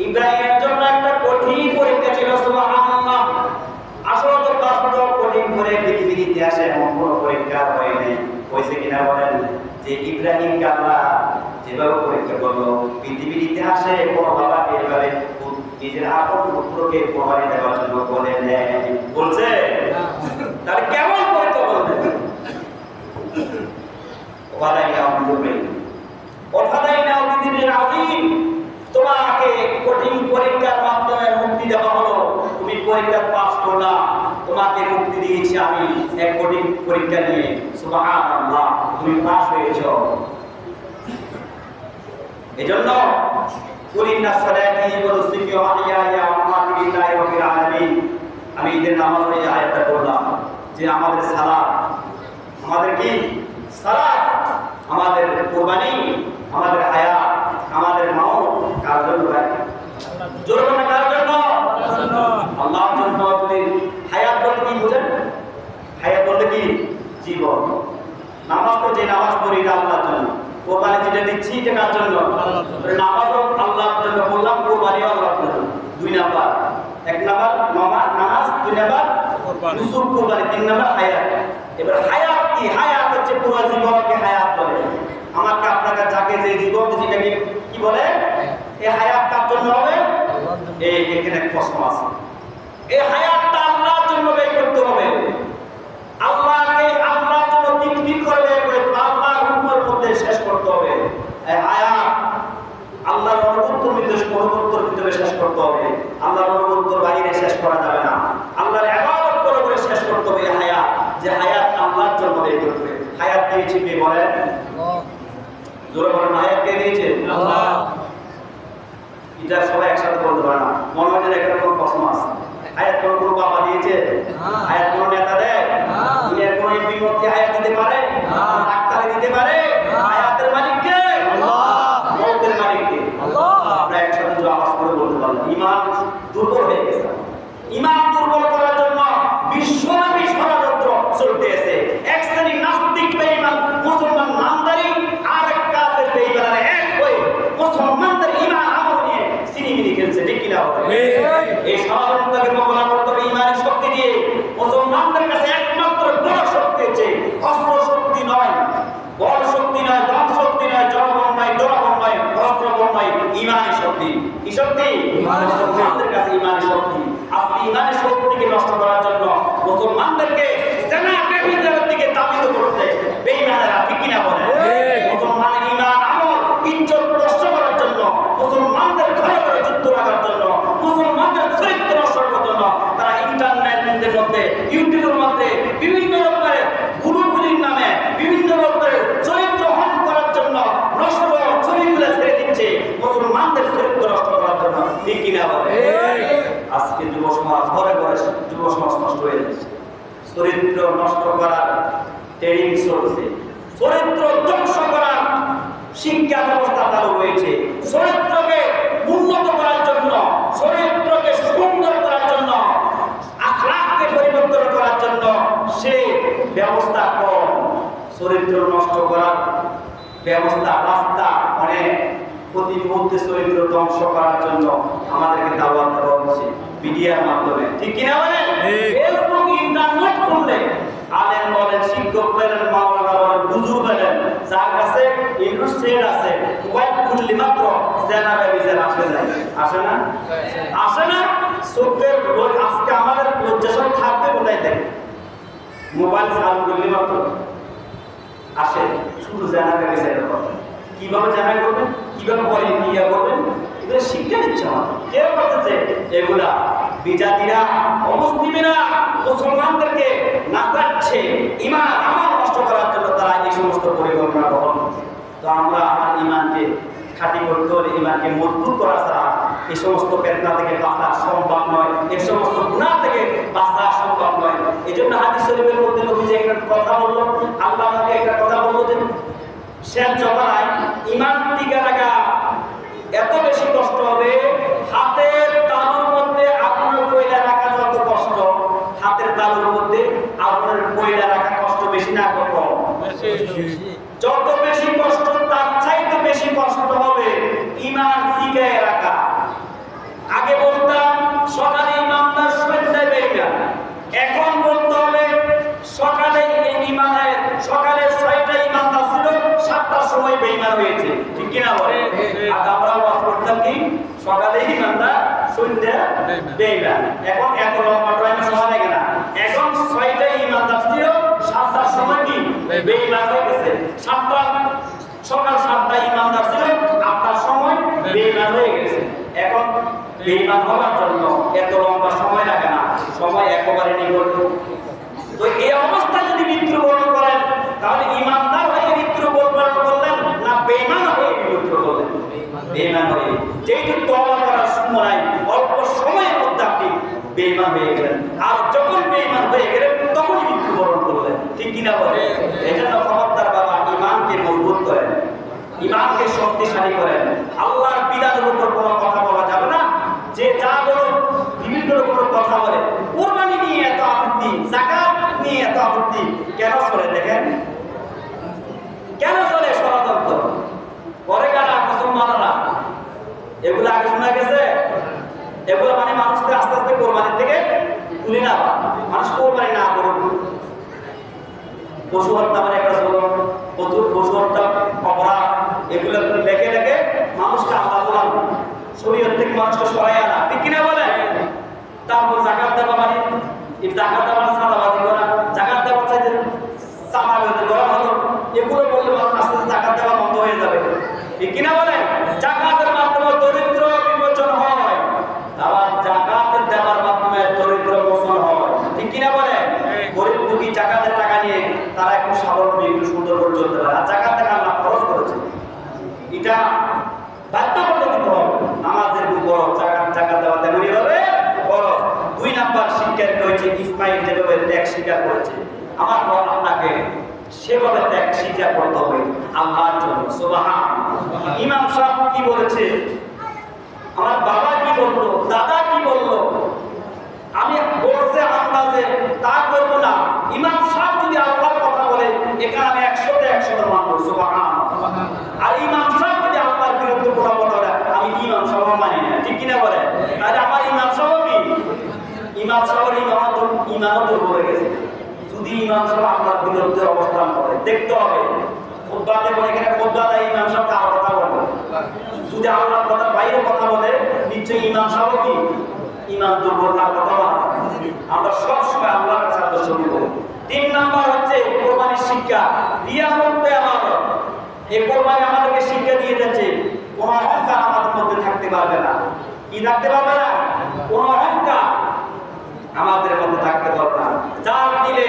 ইব্রাহিমের জন্য একটা কঠিন পরীক্ষা ছিল, সুবহানাল্লাহ। আসলে তো বাস্তব কঠিন করে পৃথিবীর ইতিহাসে এমন কোনো পরীক্ষা হয়নি, হয়েছে কিনা বলেন? যে ইব্রাহিমকে আল্লাহ যেভাবে পরীক্ষা করলো, পৃথিবীর ইতিহাসে কোনো বাবাকে এভাবে নিজের আপন পুত্রকে কোরবানি দেওয়ার জন্য বলে দেয় বলছে? তাহলে কেমন পরীক্ষা বলবেন? তোমাকে কঠিন পরীক্ষার মাধ্যমে মুক্তি দেওয়া হলো, তুমি পরীক্ষা পাস করলা, তোমাকে মুক্তি দিয়েছি আমি এক কঠিন পরীক্ষা নিয়ে, সুবহানাল্লাহ, তুমি পাস হয়েছ। এজন্য আমি ঈদের নামাজে আয়াতটা করলাম যে আমাদের সালাত, আমাদের কি সালাত, আমাদের কুরবানি, আমাদের হায়াত, আমাদের মাউত কার জন্য ভাই? জোরে বলেন কার জন্য? আল্লাহর জন্য। যদি হায়াত বলতে কি বুঝেন? হায়াত বলতে কি? জীবন। নামাজ তো যে নামাজ পড়ি এটা আল্লাহর জন্য, কুরবানি যেটা দিচ্ছি এটা কার জন্য? নামাজও আল্লাহর জন্য বললাম, কুরবানিও আল্লাহর জন্য। দুই নাম্বার, এক নাম্বার নামাজ, দুই নাম্বার নুসুক কুরবানি, তিন নাম্বার হায়াত। এবার হায়াত কি? হায়াত হচ্ছে পুরো জীবনকে হায়াত বলে। আমাকে আপনাকে যাকে যে জীবন যেটাকে কি বলে? এই হায়াত কার জন্য হবে? এই এখানে প্রশ্ন আছে। এই হায়াতটা আল্লাহর জন্য ব্যয় করতে হবে। আল্লাহকে আল্লাহর জন্য তিন করে ব্যয় করে আল্লাহর হুকুমের মধ্যে শেষ করতে হবে। এই হায়াত আল্লাহর অনুগত্যের ভিতরে শেষ করতে হবে। আল্লাহর অনুগত্যের বাইরে শেষ করা যাবে না। আল্লাহর ইবাদত করে শেষ করতে হবে। হায়াত, যে হায়াত আল্লাহর জন্য ব্যয় করতে হবে। হায়াত দিয়েছে কে বলেন? জোরে বলেন, হায়াত কে দিয়েছে? আল্লাহ। এটা সবাই একসাথে বলতে পারে না, মনে হয় এখানে কোনো প্রশ্ন আছে। হায়াত কোনো বাবা দিয়েছে? হায়াত কোনো নেতা দেয়? দুনিয়ার কোনো এমপি মন্ত্রী হায়াত দিতে পারে? ডাক্তার দিতে পারে? হায়াতের মালিক কে? আল্লাহ। মৌতের মালিক কে? আল্লাহ। আমরা একসাথে যে আওয়াজ করে বলতে পারলাম। ঈমান দুর্বল হয়ে গেছে। ঈমান দুর্বল করার জন্য বিশ্বব্যাপী ষড়যন্ত্র চলতেছে। এক শ্রেণী নাস্তিক বেঈমান মুসলমান নামদারি আর এক কাফের বেঈমানরা এক হয়ে মুসলমানদের ঈমান আমল নিয়ে সিনেমিনি খেলছে, ঠিক কিনা? এই ষড়যন্ত্রকে মোকাবেলা করতে হবে ঈমানের শক্তি দিয়ে। মুসলমানদের কাছে একমাত্র বড় শক্তি হচ্ছে অস্ত্র শক্তি নয়, বল শক্তি নয়, দম শক্তি নয়, জনগণ নয়, জনগণ নয়, অস্ত্রবল নয়, ঈমানের শক্তি। কি শক্তি? ঈমানের শক্তি। আমাদের কাছে ঈমানের শক্তি। আপনি ঈমানের শক্তিকে নষ্ট করার জন্য মুসলমানদেরকে জানা বেহুদার দিকে তাবিদ করতে বেঈমানেরা, ঠিক কিনা বলে? মুসলমানের ঈমান আমল ইজ্জত নষ্ট করার জন্য, মুসলমানদের ঘরে ঘরে যুদ্ধ লাগার জন্য, মুসলমানদের চরিত্র নষ্ট করার জন্য তারা ইন্টারনেটের মধ্যে, ইউটিউবের মধ্যে বিভিন্ন রকমের গুরুগুলির নামে বিভিন্ন রকমের চরিত্র হন করার জন্য নষ্ট ছবিগুলো ছেড়ে দিচ্ছে মুসলমানদের চরিত্র নষ্ট করার জন্য, ঠিক কিনা বলে? আজকে যুব সমাজ ঘরে ঘরে যুব সমাজ নষ্ট হয়ে যাচ্ছে। চরিত্র নষ্ট করার ট্রেনিং চলছে, চরিত্র ধ্বংস করার শিক্ষা ব্যবস্থা চালু হয়েছে। চরিত্রকে উন্নত করার জন্য, চরিত্রকে সুন্দর করার জন্য, আখলাককে পরিবর্তন করার জন্য সে ব্যবস্থা কম। চরিত্র নষ্ট করার ব্যবস্থা, রাস্তা অনেক। প্রতি মুহূর্তে চরিত্র ধ্বংস করার জন্য আমাদেরকে দাওয়াত দেওয়া হচ্ছে মিডিয়ার মাধ্যমে, ঠিক কিনা বলেন? ফেসবুক, ইন্টারনেট খুললে আলেম বলেন, শিক্ষক বলেন, মাওলানা বলেন, হুজুর বলেন, যার কাছে ইন্টারনেট আছে, মোবাইল খুললে মাত্র জানাবে বিচার আসে যায়। আসে না? আসে না? চোখের আজকে আমাদের লজ্জাসন থাকবে কোথায় থেকে? মোবাইল চালু করলে মাত্র আসে, শুধু জানাবে বিচারের কথা। কিভাবে জানা করবেন, কিভাবে পরে নিয়ে করবেন, এগুলো শিক্ষা দিচ্ছে আমাদের। কেউ করতেছে এগুলা বিজাতিরা, অমুসলিমেরা মুসলমানদেরকে নাচাচ্ছে, ঈমান আমল নষ্ট করার জন্য তারা এই সমস্ত পরিকল্পনা গ্রহণ করছে। তো আমরা আমার ঈমানকে খাঁটি করতে হলে, ঈমানকে মজবুত করা ছাড়া এই সমস্ত ফিতনা থেকে বাঁচা সম্ভব নয়, এই সমস্ত গুনাহ থেকে বাঁচা সম্ভব নয়। এই জন্য হাদিস শরীফের মধ্যে নবী যে একটা কথা বললো, আল্লাহ আমাকে একটা কথা বললো যে শেষ জমানায় ঈমান টিকে রাখা এত বেশি কষ্ট হবে, হাতের তালুর মধ্যে আপনার কয়লা রাখা যত কষ্ট, হাতের তালুর মধ্যে আপনার কয়লা রাখা কষ্ট বেশি না কম? যত বেশি কষ্ট তার চাইতে বেশি কষ্ট হবে ঈমান টিকায় রাখা। এখন বলতে হবে সকালে সকালে 6টা ইমানদার ছিল, 7টার সময় বেঈমান হয়েছে, ঠিক কিনা বলে? আর আমরা ওয়াজ করতাম কি সকালে ইমানদার, সন্ধ্যা বেঈমান। এখন এত লম্বা টাইমে সময় লাগে না। এখন 6টা ইমানদার ছিল, 7টার সময় কি বেঈমান হয়ে গেছে। সকাল 7টা ইমানদার ছিল, 8টার সময় বেঈমান হয়ে গেছে। এখন বেঈমান হওয়ার জন্য এত লম্বা সময় লাগে না, সময় একেবারে নিকট। তো এই অবস্থায় যদি মৃত্যুবরণ করেন তাহলে ইমানদার হয়ে মৃত্যুবরণ করলেন না বেঈমান হয়ে মৃত্যুবরণ করলেন? বেঈমান হয়ে। যেহেতু তওবা করার সময় নাই, অল্প সময়ের মধ্যে আপনি বেঈমান হয়ে গেলেন। আর যখন বেঈমান হয়ে গেলেন তখনই মৃত্যুবরণ করলেন, ঠিক কিনা বলে? এজন্য খবরদার বাবা, ঈমানকে মজবুত করেন, ঈমানকে শক্তিশালী করেন। আল্লাহর বিধানের উপর কোনো কথা বলা যাবে না। যে যা বলো বিভিন্ন রকমের কথা বলে, কুরবানি নিয়ে এত আপত্তি, যাকাত নিয়ে এত আপত্তি কেন চলে দেখেন? কেন চলে ষড়যন্ত্র করে কারা? মুসলমানরা। এগুলো আগে শোনা গেছে। এগুলো মানে মানুষকে আস্তে আস্তে কোরবানির থেকে তুলে না, মানুষ কোরবানি না করুক। পশু হত্যা মানে একটা ছিল, পশু হত্যা অপরাধ, এগুলো লেখে লেখে মানুষকে আল্লাহ বলান, শরীয়ত থেকে মানুষকে সরাই আনা, ঠিক কিনা বলে? তারপর যাকাত দেওয়া মানে যাকাত দেওয়া মানে সাদাবাজি করা, যাকাত দেওয়া চাইতে সাদাবাজি করা হলো, এগুলো বললে মানুষ আস্তে আস্তে যাকাত দেওয়া বন্ধ হয়ে যাবে, ঠিক কিনা বলে? যাকাতের মাধ্যমে দরিদ্র বিমোচন হয়, আবার যাকাত দেওয়ার মাধ্যমে দরিদ্র মোচন হয়, ঠিক কিনা বলে? গরিব দুঃখী যাকাতের টাকা নিয়ে তারা একটু স্বাবলম্বী, একটু সুন্দর করে চলতে পারে। আর যাকাত টাকা আল্লাহ খরচ করেছে, এটা বাধ্যবাধকতা দিতে হবে। নামাজের উপর যাকাত দেওয়া তেমনি হবে খরচ। 2 নাম্বার শিক্ষা রয়েছে, ইসমাঈল যেভাবে ত্যাগ স্বীকার করেছে, আমার বল আপনাকে সেভাবে ত্যাগ স্বীকার করতে হবে আল্লাহর জন্য। সুবহানাল্লাহ। ইমাম সাহেব কি বলেছে, আমার বাবা কি বললো, দাদা কি বললো, আমি বলছে আন্দাজে তা করব না। ইমাম সাহেব যদি আল্লাহর কথা বলে, এখানে আমি 100তে 100 মানব। সুবহানাল্লাহ। আর ইমাম সাহেব যদি আল্লাহর বিরুদ্ধে কথা বলে, আমি ইমাম সাহেব মানি না, ঠিক কিনা বলে? তাহলে আমার ইমাম সাহেব কি? ইমাম সাহেবের ইমামত হয়ে গেছে। যদি ইমাম সাহেব আল্লাহর বিরুদ্ধে অবস্থান করে, দেখতে হবে খুতবাতে বলে, এখানে খুতবা দেয় ইমাম সাহেব কার কথা বলে। যদি আল্লাহর কথার বাইরে কথা বলে, নিশ্চয়ই ইমাম সাহেব কি ইমান দুর্বলতার কথা বলে। আমরা সব সময় আল্লাহর কাছে আদর্শ নিব। 3 নাম্বার হচ্ছে কোরবানির শিক্ষা, রিয়া মুক্ত আমানত। এই কোরবানি আমাদেরকে শিক্ষা দিয়ে যাচ্ছে কোন অহংকার আমাদের মধ্যে থাকতে পারবে না। কি থাকতে পারবে না? কোন অহংকার আমাদের মধ্যে থাকতে পারবে না। যার দিলে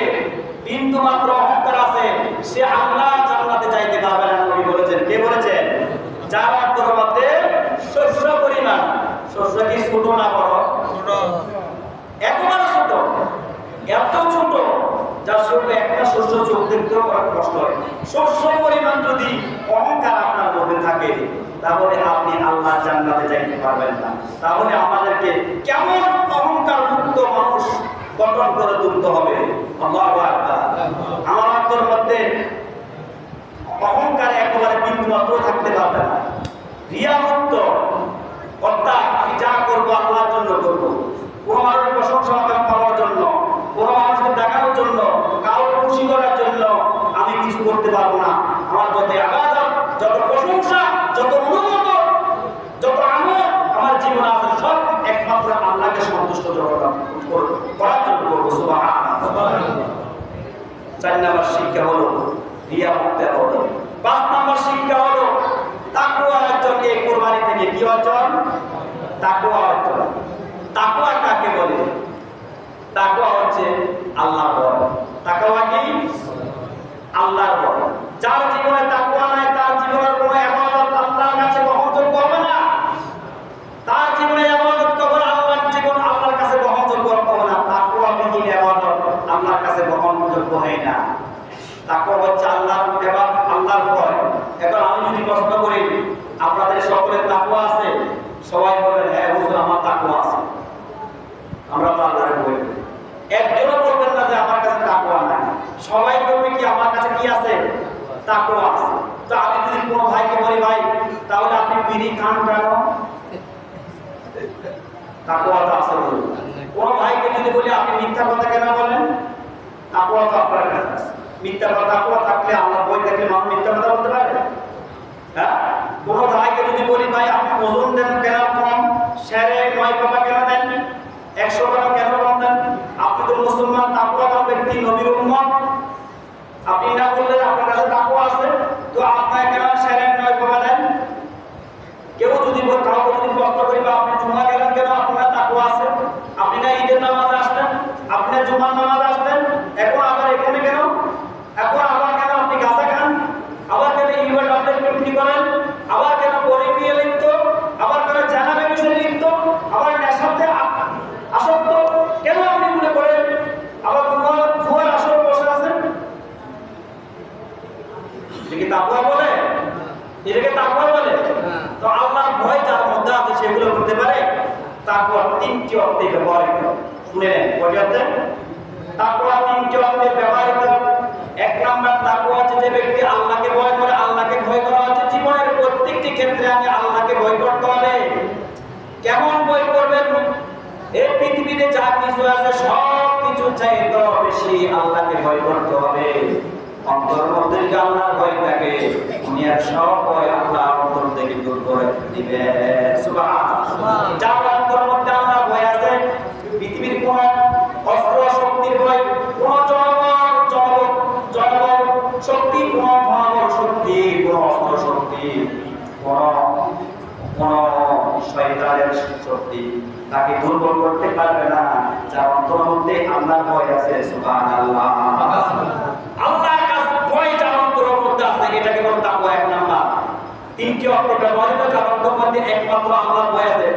বিন্দু মাত্র অহংকার আছে, সে আল্লাহ জান্নাতে যাইতে পারবে না। নবী বলেছেন, কে বলেছেন? যার অন্তরের মধ্যে শস্য পরিমাণ, শস্য কি ছোট না বড়? ছোট, একেবারে ছোট, এত ছোট যার সঙ্গে একটা শস্য চোখ দেখতেও কষ্ট হয়। শস্য পরিমাণ যদি অহংকার আপনার মধ্যে থাকে, তাহলে আপনি আল্লাহ জান্নাতে যাইতে পারবেন না। তাহলে আমাদেরকে কেমন অহংকার মুক্ত মানুষ গঠন করে তুলতে হবে। আল্লাহু আকবার। আমার অন্তরের মধ্যে অহংকার একেবারে বিন্দু মাত্র থাকতে পারবে না। রিয়া মুক্ত, অর্থাৎ আমি যা করবো আল্লাহর জন্য করবো, কোনো মানুষের প্রশংসা পাওয়ার জন্য, কোনো মানুষকে দেখানোর জন্য, কাউকে খুশি করার জন্য আমি কিছু করতে পারবো না। আমার যত ইবাদত, যত প্রশংসা, যত অনুমোদন, যত আমল আমার জীবনে আছে, সব একমাত্র আল্লাহকে সন্তুষ্ট করার জন্য করবো। সুবহানাল্লাহ। 4 নাম্বার শিক্ষা হলো রিয়া মুক্ত হলো। 5 নাম্বার শিক্ষা হলো তাকওয়া অর্জন। এই কোরবানি থেকে কি অর্জন? তাকওয়া অর্জন। তাকওয়া কাকে বলে? তাকওয়া হচ্ছে আল্লাহর ভয়। তাকওয়া কি? আল্লাহর ভয়। যার জীবনে তাকওয়া নাই, তার জীবনের কোনো ইবাদত আল্লাহর কাছে গ্রহণযোগ্য হবে না। তার জীবনে ইবাদত কবর আল্লাহর জীবন আল্লাহর কাছে গ্রহণযোগ্য হবে না। তাকওয়া বিহীন ইবাদত আল্লাহর কাছে গ্রহণযোগ্য হয় না। তাকওয়া হচ্ছে আল্লাহর ইবাদত, আল্লাহর ভয়। এখন আমি যদি প্রশ্ন করি, আপনাদের সকলের তাকওয়া আছে? সবাই বলবেন, হ্যাঁ হুজুর আমার তাকওয়া আছে। আমরা তো আল্লাহর ভয় করি। একজনও বলবেন না যে আমার কাছে তাকওয়া নাই। সবাই বলবে কি আমার কাছে কি আছে? তাকওয়া আছে। তো আমি যদি কোনো ভাইকে বলি, ভাই তাহলে আপনি বিড়ি খান কেন? তাকওয়া তো আছে কোন ভাইকে যদি বলি আপনি মিথ্যা কথা কেন বলেন, তাকওয়া তো আপনার কাছে আছে। মিথ্যা কথা তাকওয়া থাকলে, আল্লাহর ভয় থাকলে মানুষ মিথ্যা কথা বলতে পারে? হ্যাঁ? কোন ভাইকে যদি বলি ভাই আপনি ওজন দেন কেন কম, সেরে 9 পাতা কেন দেন, 100 গ্রাম কেন কম দেন, আপনি তো মুসলমান তাকওয়াবান ব্যক্তি, নবীর উম্মত, আপনি না বললে আপনার কাছে তাকওয়া আছে, তো আপনার কেন সেরে 9 পাতা দেন? কেউ যদি কাউকে যদি প্রশ্ন করি বা আপনি জুমা গেলেন কেন, আপনার তাকওয়া আছে, আপনি না ঈদের নামাজে আসলেন, আপনি জুমার নামাজে আসলেন, এখন আবার এখানে কেন, এখন আবার কেন আপনি গাঁজা খান, আবার কেন ইউটিউবে আপডেট বিক্রি করেন, আবার কেন পরিক্রিয়া লিপ্ত, আবার কেন জানাবে বিষয়ে লিপ্ত, আবার নেশাতে আসক্ত কেন আপনি মনে করেন, আবার জুয়ার আসরে বসে আছেন? এটাকে তাকওয়া বলে? এটাকে তাকওয়া বলে? তো আল্লাহর ভয় যার মধ্যে আছে সেগুলো করতে পারে। তাকওয়া 3টি অর্থে ব্যবহৃত, শুনে নেন। কয়টি অর্থে? তাকওয়া 3টি অর্থে ব্যবহৃত। এক নাম্বার তাকওয়া হচ্ছে যে ব্যক্তি আল্লাহকে ভয় করে। আল্লাহকে ভয় করা হচ্ছে জীবনের প্রত্যেকটি ক্ষেত্রে আমি আল্লাহকে ভয় করতে হবে। কেমন ভয় করবেন? এই পৃথিবীতে যা কিছু আছে সব কিছু চাইতে বেশি আল্লাহকে ভয় করতে হবে। অন্তরের মধ্যে যদি আল্লাহর ভয় থাকে, দুনিয়ার সব ভয় আল্লাহ অন্তর থেকে দূর করে দিবে। সুবহানাল্লাহ। যার অন্তরের মধ্যে আল্লাহর ভয় আছে, পৃথিবীর কোন অস্ত্র শক্তির ভয়, কোন জনবল শক্তি, কোন ধনবল শক্তি, কোন অস্ত্র শক্তি, কোন শয়তানের শক্তি তাকে দুর্বল করতে পারবে না, যার অন্তরের মধ্যে আল্লাহর ভয় আছে। সুবহানাল্লাহ। আল্লাহর কাছে ভয় যার অন্তরের মধ্যে আছে, এটাকে বলে তাকওয়া। এক নাম্বার। 3টি অর্থে ব্যবহৃত, যার অন্তরের মধ্যে একমাত্র আল্লাহর ভয় আছে,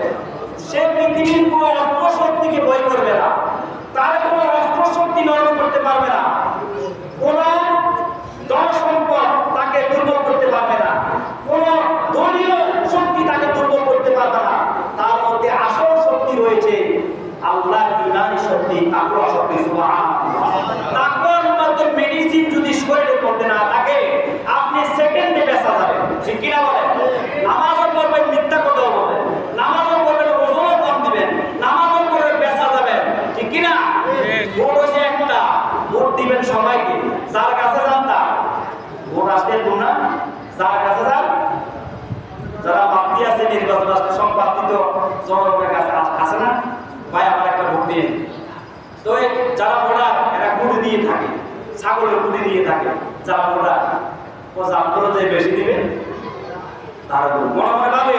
সে পৃথিবীর কোন অস্ত্র শক্তিকে ভয় করবে না, তার কোন অস্ত্র শক্তি নরম করতে পারবে না, কোন ধন সম্পদ তাকে দুর্বল করতে পারবে না, কোন দলীয় শক্তি তাকে দুর্বল করতে পারবে না। তার মধ্যে আসল শক্তি রয়েছে আল্লাহর ইমানি শক্তি, তাকওয়া শক্তি। সুবহানাল্লাহ। তাকওয়ার মধ্যে মেডিসিন যদি শরীরের মধ্যে না থাকে, আপনি সেকেন্ডে বেঁচে যাবেন। ঠিক কি না বলেন? নামাজও পড়বেন, মিথ্যা কথাও বলবেন, নামাজও পড়বেন, ওজনও কম দিবেন, নামাজও পড়বেন, বেঁচে যাবেন। ঠিক কি না? ভোট হচ্ছে একটা, ভোট দিবেন সবাইকে, যার কাছে যান তার ভোট আসতে দেব না, যার কাছে যান। যারা প্রার্থী আছে নির্বাচন আসলে সব প্রার্থী তো জনগণের কাছে আসে না, ভাই আমার একটা ভোট দিন। তো যারা ভোটার এরা গুড়ি দিয়ে থাকে, ছাগলের গুড়ি দিয়ে থাকে। যারা ভোটার ও জানতো যে বেশি দিবে তারা মনে মনে ভাবে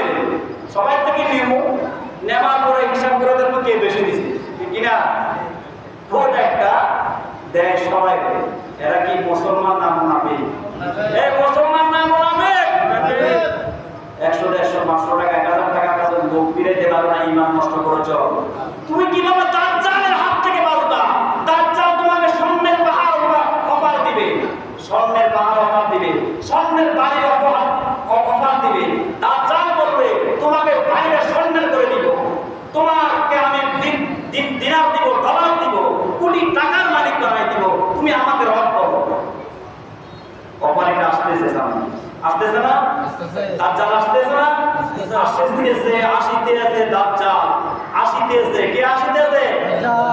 সবাই থেকে নেবো, নেওয়ার পরে হিসাব করে দেখবো কে বেশি দিছে। ঠিক কিনা? ভোট একটা দেয় সবাই। এরা কি মুসলমান না মুনাফিক? এই মুসলমান না মুনাফিক? 100, 150, 500 টাকা, 1000 টাকা কাছে লোক ফিরাইতে পারবে না, ঈমান নষ্ট করেছ। তুমি কিভাবে দাজ্জালের হাত থেকে বাঁচবা? দাজ্জাল তোমাকে স্বর্ণের পাহাড় অফার দিবে, স্বর্ণের পাহাড় অফার দিবে, স্বর্ণের বাড়ির অফার দিবে। দাজ্জাল বলবে তোমাকে বাইরে স্বর্ণের করে দিব, তোমাকে আমি দিনার দিব, ডলার দিব, কোটি টাকার মালিক বানাই দিব, তুমি আমাকে রব করো। অফারিটা আসতেছে সামনে, আসতেছে না? দাজ্জাল আসতেছে না? আসতেছে, আসিতেছে দাজ্জাল, আসিতেছে। কে আসিতেছে?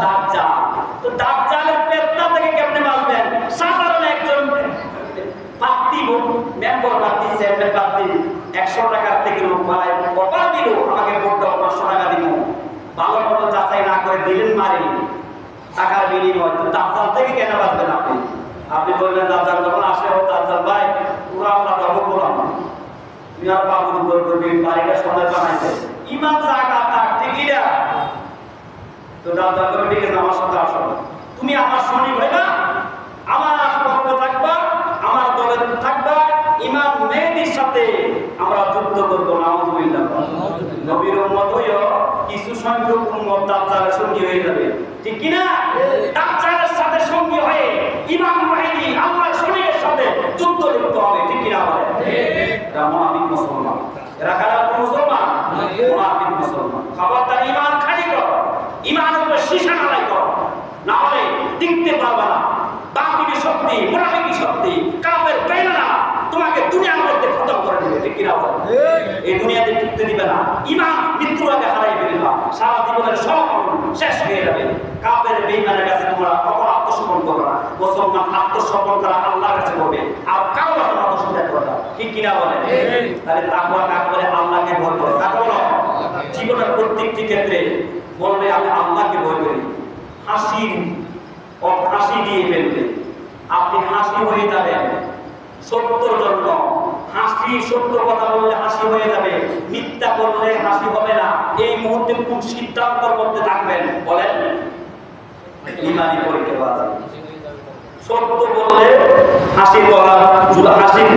দাজ্জাল। তো দাজ্জালের পেটনা থেকে কেমনে বাঁচবেন? সাধারণ একজন প্রার্থী, মেম্বার প্রার্থী, চেয়ারম্যান প্রার্থী 100 টাকার থেকে লোক পায়, অফার দিল আমাকে ভোট দাও, 500 টাকা দিব, ভালো মতো যাচাই না করে দিলেন মারি টাকার বিনিময়। তো দাজ্জাল থেকে কেন বাঁচবেন আপনি? আপনি বলবেন দাজ্জাল যখন আসে, ও দাজ্জাল ভাই পুরা আমরা ডবল বললাম, তুই আর বাবুর উপর করবি, বাড়িটা সোনার বানাইছে, ইমান জায়গা থাক। ঠিক না? তো দাজ্জাল করে ঠিক আছে, আমার সাথে আসো, তুমি আমার শনি হইবা, আমার পক্ষ থাকবা, আমার দলে থাকবা, ইমাম মেহেদীর সাথে আমরা যুদ্ধ করবো। নাউযুবিল্লাহ। নবীর উম্মত হইও কিছু সংখ্যক উম্মত দাজ্জালের সঙ্গী হয়ে যাবে। ঠিক কি না? দাজ্জালের সাথে সঙ্গী হয়ে ইমাম মেহেদী আল্লাহর শরীরের সাথে যুদ্ধ লিপ্ত হবে। ঠিক কি না বলে? এরা মুনাফিক মুসলমান। এরা কারা মুসলমান? মুনাফিক মুসলমান। খবরদার ঈমান খালি করো, ঈমানের উপর শিশা ঢালাই করো, না হলে টিকতে পারবে না। বাতিল শক্তি, মুনাফিকি শক্তি, কাফের বেঈমানরা তোমাকে দুনিয়ার মধ্যে খতম করে দিবে। ঠিক কি না বলে? এই দুনিয়াতে টিকতে দিবে না। ঈমান মৃত্যুর আগে হারাই ফেলবা, সারা জীবনের সব শেষ হয়ে যাবে। কাফের বেঈমানের কাছে তোমরা কখনো আত্মসমর্পণ করবে না। মুসলমান আত্মসমর্পণ করা আল্লাহর কাছে করবে, আর কারো কাছে আত্মসমর্পণ করবে না। ঠিক কিনা বলেন? তাহলে তাকওয়া কাকে বলে? আল্লাহকে ভয় করে। তাকওয়া হলো জীবনের প্রত্যেকটি ক্ষেত্রে বলবে আমি আল্লাহকে ভয় করি। হাসি দিয়ে ফেলবে, আপনি হাসি হয়ে যাবেন সত্যর জন্য। হাসি, সত্য কথা বললে হাসি হয়ে যাবে, মিথ্যা করলে হাসি হবে না। এই মুহূর্তে কোন সিদ্ধান্তের মধ্যে থাকবেন বলেন? ইমানি পরীক্ষা করা যাবে। সত্য বললে হাসির গলা, হাসির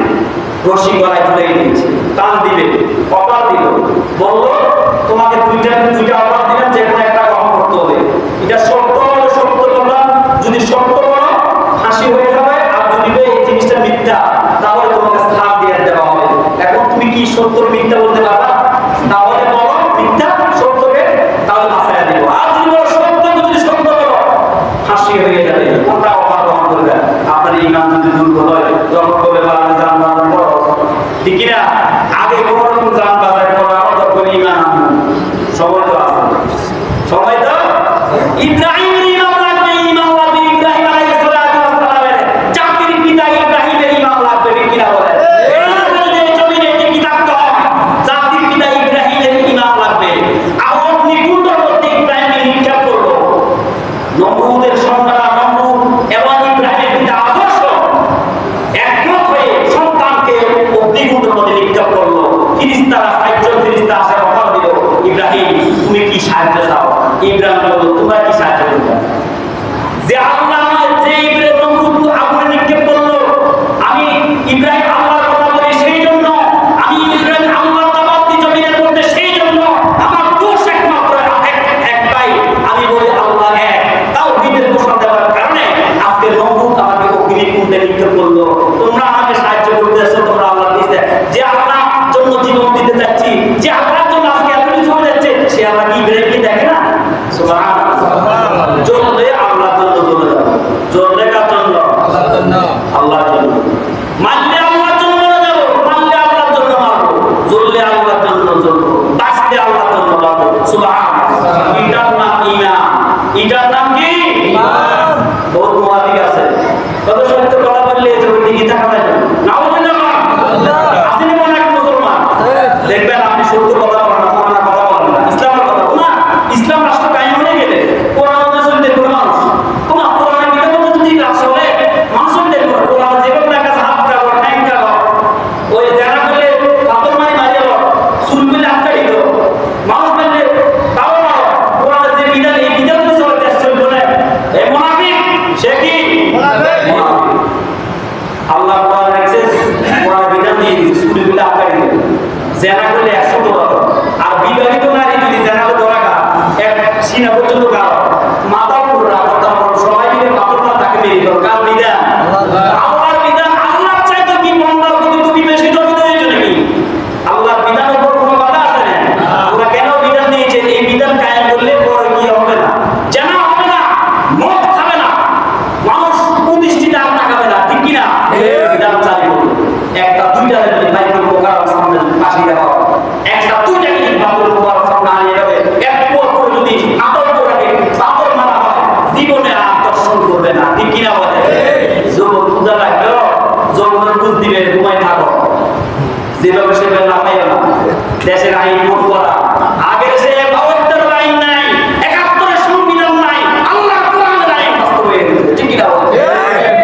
রশি গলায় ঝুলে দিয়েছে, টান দিবে, অফার দিল, বলল তোমাকে দুইটা অফার দিলাম, যে কোনো একটা গ্রহণ করতে হবে। এটা সত্য হলে সত্য কথা, যদি সত্য বলো হাসি হয়ে যাবে, আর যদি এই জিনিসটা মিথ্যা তাহলে তোমাকে স্থান দিয়ে দেওয়া হবে। এখন তুমি কি সত্য মিথ্যা বলতে পারবা? তাহলে বলো মিথ্যা, সত্যকে তাহলে মাথায় দিব। আর যদি বলো সত্য, যদি সত্য বলো হাসি হয়ে যাবে, আমরা অফার গ্রহণ করবে। আপনার ইমান যদি দুর্বল হয় যখন বলে বাড়ানো জান বাজার করো, ঠিক কিনা? আগে কোনো রকম জান বাজার করা তখন ইমান আনবো। সময় তো আছে, সময় তো। ইব্রাহিম ইমাম লাগবে, ইমাম লাগবে। ইব্রাহিম আলাইহিস সালাতু ওয়াস সালামের জাতির পিতা ইব্রাহিমের ইমাম লাগবে, ঠিক কিনা বলেন? এই জমিনে টিকে থাকতে হবে, জাতির পিতা ইব্রাহিমের ইমাম লাগবে। আরব নিকুঞ্জের মধ্যে ইব্রাহিম নিক্ষেপ করলো নমরুদের সন্তান নমরুদ এবং ইব্রাহিমের পিতা আদর্শ একমত হয়ে সন্তানকে অগ্নিকুণ্ডের মধ্যে নিক্ষেপ করলো। ফিরিস্তারা ৬০ জন ফিরিস্তা আসে অফার দিল, ইব্রাহিম তুমি কি সাহায্য চাও? ইব্রাহিম বলল তোমরা কি সাহায্য করবে? যে আল্লাহ যে ইব্রাহিম নমরুদ আগুনে নিক্ষেপ করলো, আমি ইব্রাহিম আল্লাহর কথা বলি সেই জন্য, আমি ইব্রাহিম আল্লাহর দাওয়াত দিই জমিনের মধ্যে সেই জন্য, আমার দোষ একমাত্র একটাই, আমি বলি আল্লাহ এক। তাওহীদের ঘোষণা দেওয়ার কারণে আজকে নমরুদ আমাকে অগ্নিকুণ্ডে নিক্ষেপ করলো। তোমরা আমাকে সাহায্য করতেছো, তোমরা আল্লাহ দিয়েছে, যে আল্লাহর জন্য জীবন দিতে যাচ্ছি, যে আল্লাহর জন্য আজকে এত কিছু হয়ে যাচ্ছে, সে আল্লাহ কি ইব্রাহিমকে দেখে না? সুবহানাল্লাহ। জ্বললে আল্লাহর জন্য জ্বলে যাবে, জ্বললে কার জন্য? আল্লাহর জন্য। মানলে আল্লাহর জন্য মরে যাবো, মানলে আল্লাহর জন্য মারবো, জ্বললে আল্লাহর জন্য জ্বলবো, বাঁচলে আল্লাহর জন্য বাঁচবো। সুবহানাল্লাহ। এটার নাম ঈমান। এটার নাম কি? ঈমান। বহুত মুআদ্দিক আছে, কত সত্য কথা বললে যে ওই দিকে তাকাবে না। নাউজুবিল্লাহ। আসেনি মনে এক মুসলমান দেখবেন আপনি সত্য কথা বলেন না, কোরআনের কথা বলেন না, ইসলামের কথা বলেন না। ইসলাম রাষ্ট্র কায়েম হয়ে গেলে কোরআন অনুযায়ী দেখবে মানুষ, তোমার কোরআনের বিধান যদি আসলে মানুষের দেখবে, কোরআন যেভাবে একটা হাত কাগজ ঠ্যাং কাগজ, ওই যারা বলে পাথর মারি মারিয়ে চুল মিলে আটকাই দিল, মানুষ বললে তাও না, কোরআনের যে বিধান এই বিধান তো চলে দেশ চলবে না। এই মুনাফিক, সে কি মুনাফিক? আল্লাহ কোরআন রাখছে, কোরআনের বিধান দিয়ে দিয়েছে, চুল মিলে আটকাই দিল। জেনা করলে 100 টাকা, আর বিবাহিত নারী যদি জেনা করে ধরা এক সিনা পর্যন্ত গাও, মাথাও পুরো সবাই মিলে পাথরটা তাকে মেরে দাও। কার বিধান? আল্লাহর বিধান। আল্লাহর চাইতে কি বান্দার প্রতি তুমি বেশি দরদ হয়েছো নাকি? আল্লাহর বিধানের উপর কোনো বাধা আছে না? ওরা কেন বিধান দিয়েছে? এই বিধান কায়েম করলে পরে কি হবে না? জানা হবে না, মদ খাবে না, মানুষ প্রতিষ্ঠিত আর তাকাবে না, ঠিক কিনা? বিধান চালু করবে। একটা দুইটা বাইবেল প্রকার সামনে ফাঁসি দেওয়া, একটা দুইটা বাইবেল প্রকার সামনে আনিয়ে দেবে, এক পর করে যদি আদর করে পাথর মারা হয়, জীবনে আর দর্শন করবে না, ঠিক কিনা বলে? যুবক পূজা লাগলো, যৌবনের বুঝ দিবে, ঘুমাই থাকো, যেভাবে সেভাবে না পাইও না। দেশের আইন কোট করা, আগের সে ৭২ আইন নাই, ৭১ সংবিধান নাই, আল্লাহ কোরআনের আইন বাস্তবায়ন করেছে, ঠিক কিনা বলে?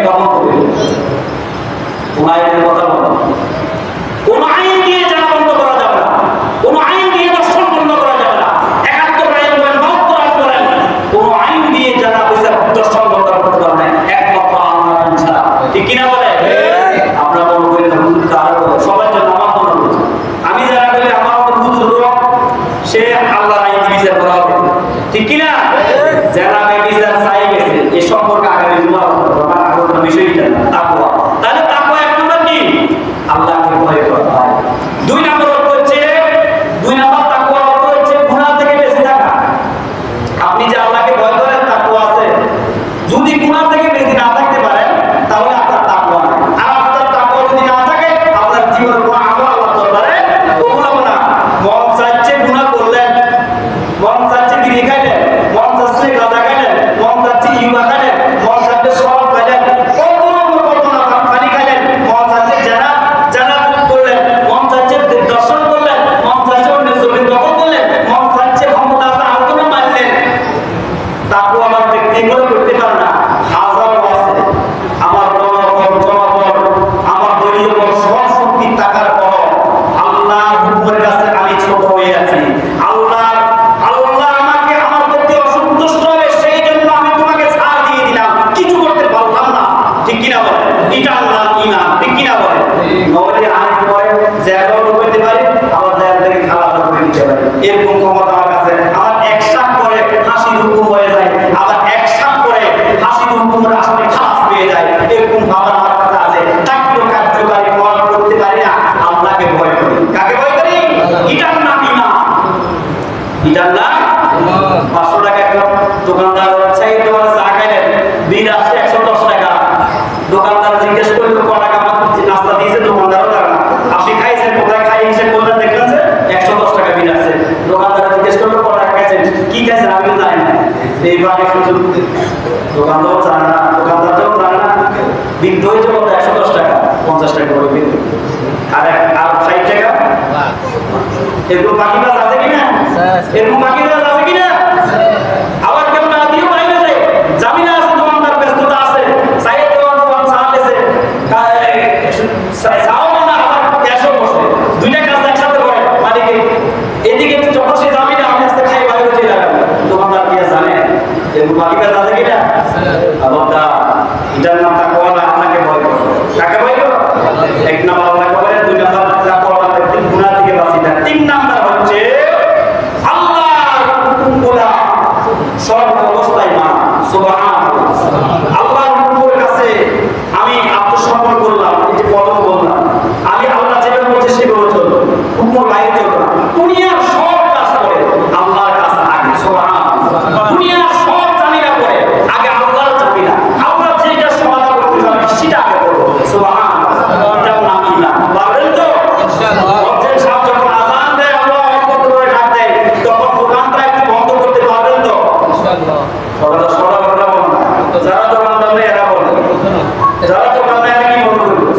তখন করবে কোন আইনের কথা বলো? কোন আইন দিয়ে জানা বন্ধ করা যাবে না, কোন আইন দিয়ে দর্শন বন্ধ করা যাবে না। ৭১ আইন বলেন, ৭২ আইন বলেন, কোন আইন দিয়ে জানা পয়সা দর্শন বন্ধ করতে পারবে না, একমাত্র আল্লাহর আইন ছাড়া, ঠিক কিনা বলে? আমরা মনে করি না হুজুর কারো সবার জন্য আমার মনে করছি, আমি যারা বলি আমার মতো হুজুর সে আল্লাহর আইন দিয়ে বিচার করা হবে, ঠিক কিনা? যারা বিচার চাই গেছে এই সম্পর্কে আগামী আমার বিষয়টা তাকওয়া। তাহলে তাকওয়া এক নম্বর কি? আল্লাহকে ভয় করা। 2 নম্বর হচ্ছে, 2 নম্বর তাকওয়া হচ্ছে গুনাহ থেকে বেঁচে থাকা। আপনি যে আল্লাহকে ভয় করেন, তাকওয়া আছে। যদি গুনাহ থেকে বেঁচে না থাকতে পারেন তাহলে আপনার তাকওয়া নাই। আর আপনার তাকওয়া যদি না থাকে, আপনার জীবনের কোনো আমল আল্লাহর দরবারে কবুল হবে না। মন চাইছে গুনাহ করলেন, মন চাইছে বিড়ি খাইলেন, মন এটার নাম 500 টাকা। একটা দোকানদার চাই তোমার চা খাইলেন, বিল আসছে 110 টাকা। দোকানদার জিজ্ঞেস করলো কত টাকা নাস্তা দিয়েছে, দোকানদারও জানে না। আপনি খাইছেন কোথায়, খাই হিসেব করলেন, দেখলেন যে 110 টাকা বিল আছে। দোকানদার জিজ্ঞেস করলো কত টাকা খাইছেন, কি খাইছেন, আমি জানি না। এইভাবে শুধু দোকানদারও জানে না, দোকানদারও জানে না, বিল ধরেছে কত 110 টাকা, 50 টাকা করে বিল, আর 60 টাকা। এরকম বাকিবাজ আছে কিনা? এরকম বাকিবাজ আছে কিনা? আবার কেউ না দিয়েও বাইরে যায়, জামিনা আছে, দোকানদার ব্যস্ততা আছে, সাইড দোকান চালাতেছে, চাও না আবার ক্যাশও বসে, দুইটা কাজ একসাথে করে মালিকে। এদিকে যখন সে জামিনা আমি আস্তে খাই বাইরে চলে যাবে, দোকানদার কি জানে? এরকম বাকিবাজ আছে কিনা? আবার এটার নাম তাকওয়া না, আপনাকে ভয় করো। কাকে ভয় করো? এক নাম্বার আল্লাহ করে, দুই নাম্বার তাকওয়া, গুনাহ থেকে বাঁচি না। তিন নাম্বার হচ্ছে আল্লাহর হুকুমগুলা সব অবস্থায় মানা। সুবহানাল্লাহ। আল্লাহর হুকুমের কাছে আমি আত্মসমর্পণ করলাম, এই যে কদম বললাম, আমি আল্লাহ যেটা বলছে সেভাবে চলবো, হুকুমের বাইরে চলবো না। দুনিয়ার সব কাজ করে আল্লাহর কাছে আগে। সুবহানাল্লাহ। দুনিয়ার সব জামিনা করে আগে আল্লাহর জামিনা, আল্লাহ যেটা সমাধান করতে যাবে সেটা আগে করবো। সুবহানাল্লাহ। এটার নাম ইমান। পারবেন তো? ইনশাআল্লাহ। বলছেন সাহেব যখন আযান দেয়, আল্লাহু আকবার করে ডাক দেয়, তখন দোকানটা একটু বন্ধ করতে পারবেন তো? ইনশাআল্লাহ। সবাই সবাই বলে না, যারা দোকানদার এরা বলে, যারা দোকানদার কি বন্ধ করবে?